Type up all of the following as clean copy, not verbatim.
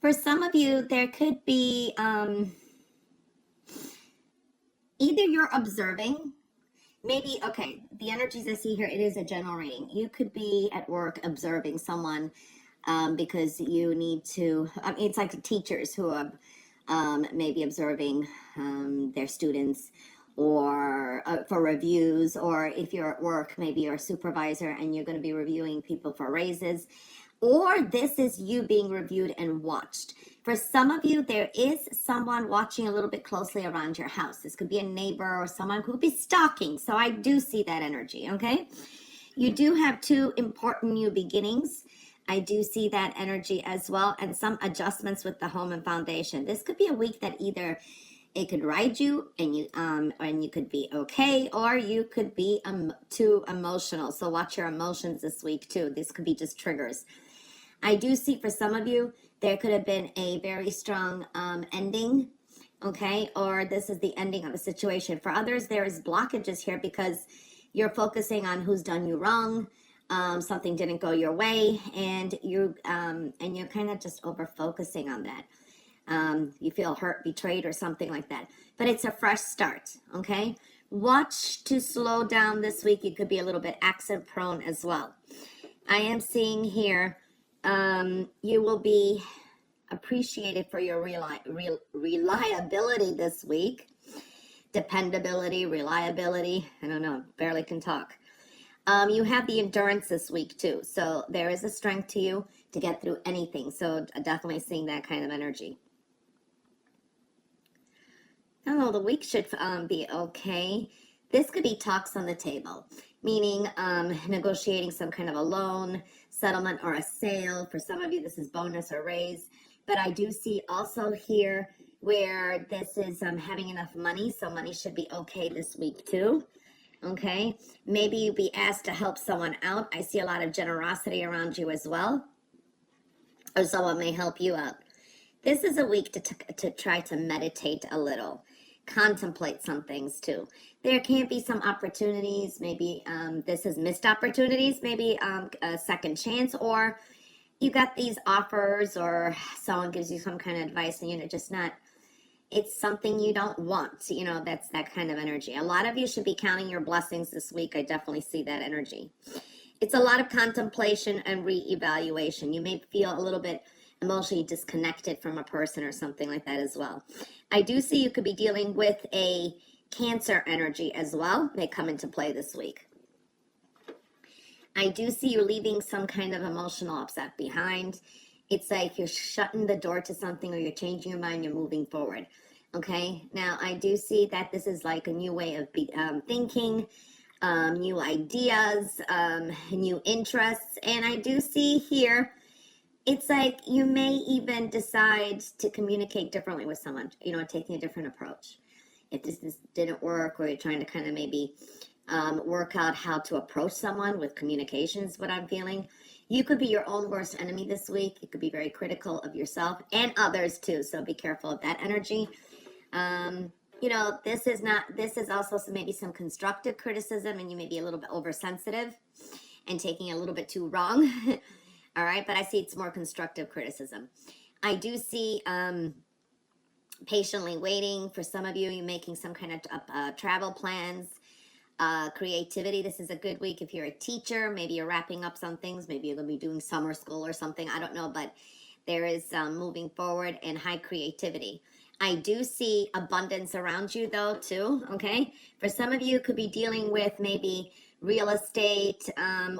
For some of you, there could be either you're observing, maybe, okay, the energies I see here, it is a general reading. You could be at work observing someone because you need to, it's like teachers who are maybe observing their students, or for reviews, or if you're at work, maybe you're a supervisor and you're going to be reviewing people for raises, or this is you being reviewed and watched. For some of you, there is someone watching a little bit closely around your house. This could be a neighbor or someone who could be stalking. So I do see that energy, okay? You do have two important new beginnings. I do see that energy as well, and some adjustments with the home and foundation. This could be a week that either it could ride you and you could be okay, or you could be too emotional. So watch your emotions this week too. This could be just triggers. I do see for some of you, there could have been a very strong ending, okay? Or this is the ending of a situation. For others, there is blockages here because you're focusing on who's done you wrong, something didn't go your way, and you're kind of just over focusing on that. You feel hurt, betrayed, or something like that. But it's a fresh start, okay? Watch to slow down this week. You could be a little bit accent prone as well. I am seeing here, you will be appreciated for your reliability this week. Dependability, reliability. I don't know, barely can talk. You have the endurance this week too. So there is a strength to you to get through anything. So definitely seeing that kind of energy. I don't know, the week should be okay. This could be talks on the table, meaning negotiating some kind of a loan, settlement, or a sale. For some of you, this is bonus or raise. But I do see also here where this is having enough money. So money should be okay this week too. Okay, maybe you'll be asked to help someone out. I see a lot of generosity around you as well. Or someone may help you out. This is a week to try to meditate a little. Contemplate some things too. There can be some opportunities. Maybe this is missed opportunities. Maybe a second chance, or you got these offers, or someone gives you some kind of advice and you're just not, it's something you don't want. You know, that's that kind of energy. A lot of you should be counting your blessings this week. I definitely see that energy. It's a lot of contemplation and reevaluation. You may feel a little bit emotionally disconnected from a person or something like that as well. I do see you could be dealing with a Cancer energy as well. They come into play this week. I do see you leaving some kind of emotional upset behind. It's like you're shutting the door to something, or you're changing your mind, you're moving forward. Okay, now I do see that this is like a new way of thinking, new ideas, new interests. And I do see here, it's like you may even decide to communicate differently with someone, you know, taking a different approach. If this didn't work, or you're trying to kind of maybe work out how to approach someone with communications, what I'm feeling. You could be your own worst enemy this week. You could be very critical of yourself and others too. So be careful of that energy. You know, this is also maybe some constructive criticism, and you may be a little bit oversensitive and taking a little bit too wrong. All right, but I see it's more constructive criticism. I do see patiently waiting. For some of you, you're making some kind of travel plans, creativity. This is a good week if you're a teacher. Maybe you're wrapping up some things. Maybe you're going to be doing summer school or something. I don't know, but there is moving forward and high creativity. I do see abundance around you though too, okay? For some of you, could be dealing with maybe real estate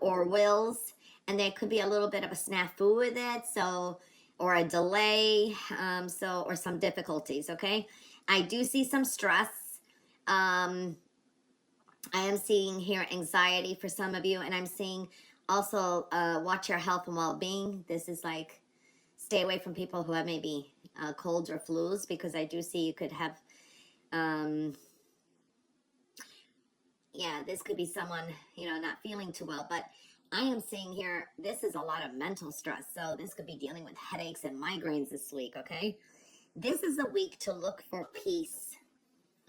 or wills, and there could be a little bit of a snafu with it, so, or a delay, or some difficulties, okay? I do see some stress. I am seeing here anxiety for some of you, and I'm seeing also watch your health and well-being. This is like stay away from people who have maybe colds or flus, because I do see you could have, this could be someone, you know, not feeling too well, but I am seeing here, this is a lot of mental stress. So this could be dealing with headaches and migraines this week, okay? This is a week to look for peace,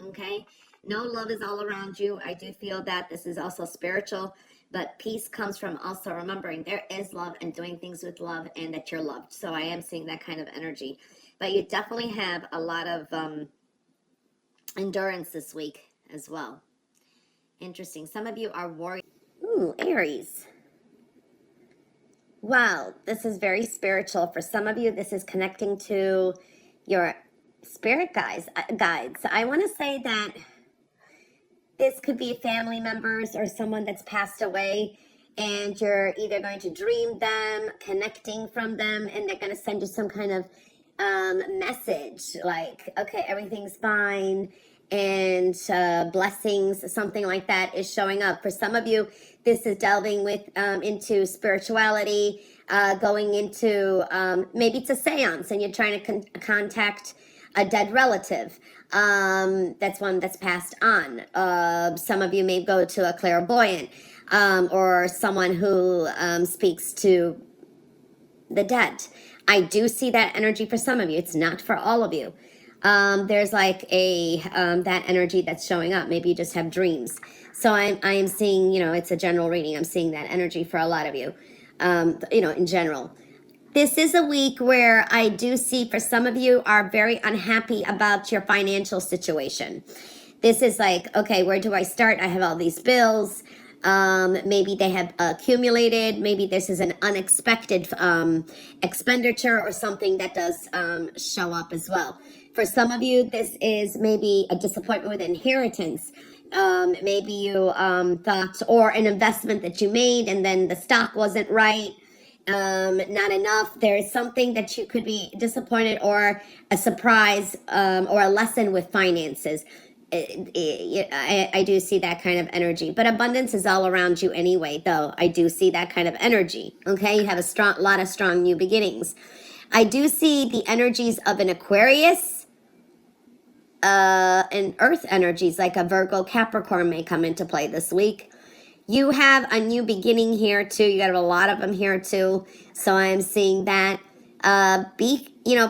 okay? No, love is all around you. I do feel that this is also spiritual, But peace comes from also remembering there is love and doing things with love and that you're loved. So I am seeing that kind of energy. But you definitely have a lot of endurance this week as well. Interesting. Some of you are warriors. Ooh, Aries. Wow, this is very spiritual. For some of you, this is connecting to your spirit guides. I want to say that this could be family members or someone that's passed away, and you're either going to dream them, connecting from them, and they're going to send you some kind of message like, okay, everything's fine, and blessings, something like that is showing up. For some of you, this is delving with into spirituality, going into maybe it's a seance and you're trying to contact a dead relative. That's one that's passed on. Some of you may go to a clairvoyant or someone who speaks to the dead. I do see that energy for some of you. It's not for all of you. There's like a that energy that's showing up. Maybe you just have dreams. So I am seeing, it's a general reading. I'm seeing that energy for a lot of you, in general. This is a week where I do see for some of you are very unhappy about your financial situation. This is like, okay, where do I start? I have all these bills. Maybe they have accumulated. Maybe this is an unexpected expenditure or something that does show up as well. For some of you, this is maybe a disappointment with inheritance. Maybe you thought, or an investment that you made and then the stock wasn't right. Not enough. There is something that you could be disappointed, or a surprise, or a lesson with finances. I do see that kind of energy, but abundance is all around you anyway, though. I do see that kind of energy. Okay. You have a lot of strong new beginnings. I do see the energies of an Aquarius, and earth energies like a Virgo, Capricorn may come into play this week. You have a new beginning here too. You got a lot of them here too. So I'm seeing that.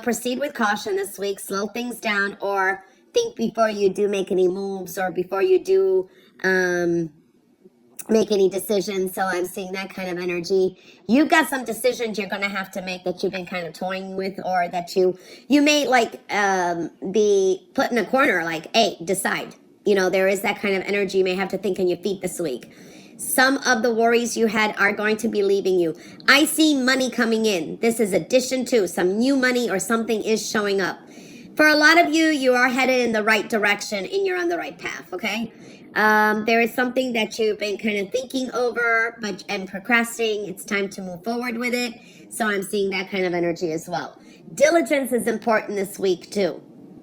Proceed with caution this week. Slow things down, or think before you do make any moves, or before you do make any decisions. So I'm seeing that kind of energy. You've got some decisions you're going to have to make that you've been kind of toying with, or that you may be put in a corner, like, hey, decide. There is that kind of energy. You may have to think on your feet this week. Some of the worries you had are going to be leaving you. I see money coming in. This is addition to some new money, or something is showing up. For a lot of you, you are headed in the right direction and you're on the right path, okay? There is something that you've been kind of thinking over and procrastinating. It's time to move forward with it. So I'm seeing that kind of energy as well. Diligence is important this week too,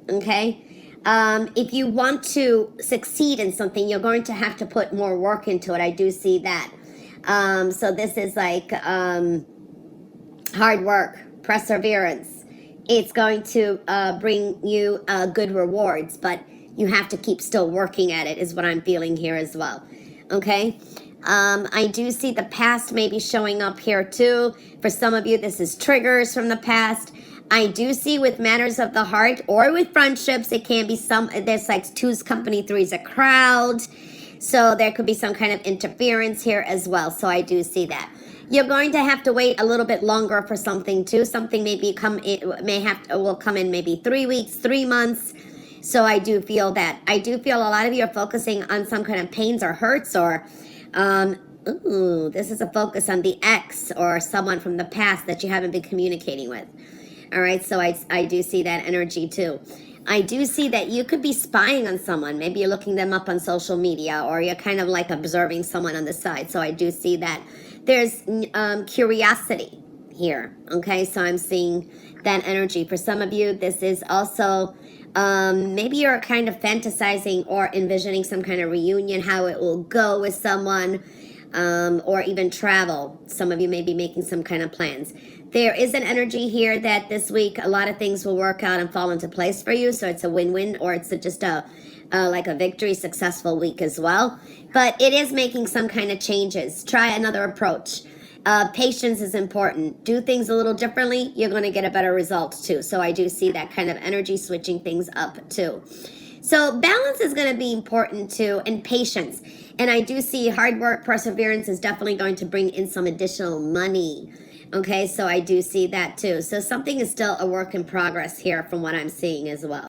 okay? If you want to succeed in something, you're going to have to put more work into it. I do see that. So this is like hard work, perseverance. It's going to bring you good rewards, but you have to keep still working at it, is what I'm feeling here as well. Okay? I do see the past maybe showing up here too. For some of you, this is triggers from the past. I do see with matters of the heart or with friendships, it can be there's like 2's company, 3's a crowd. So there could be some kind of interference here as well. So I do see that. You're going to have to wait a little bit longer for something too. Something will come in maybe 3 weeks, 3 months. So I do feel that. I do feel a lot of you are focusing on some kind of pains or hurts, or this is a focus on the ex or someone from the past that you haven't been communicating with. All right, so I do see that energy too. I do see that you could be spying on someone. Maybe you're looking them up on social media, or you're kind of like observing someone on the side. So I do see that. There's curiosity here, okay? So I'm seeing that energy. For some of you, this is also, maybe you're kind of fantasizing or envisioning some kind of reunion, how it will go with someone, or even travel. Some of you may be making some kind of plans. There is an energy here that this week, a lot of things will work out and fall into place for you. So it's a win-win, or it's just like a victory, successful week as well. But it is making some kind of changes. Try another approach. Patience is important. Do things a little differently. You're going to get a better result too. So I do see that kind of energy switching things up too. So balance is going to be important too, and patience. And I do see hard work, perseverance is definitely going to bring in some additional money. Okay, so I do see that too. So something is still a work in progress here from what I'm seeing as well.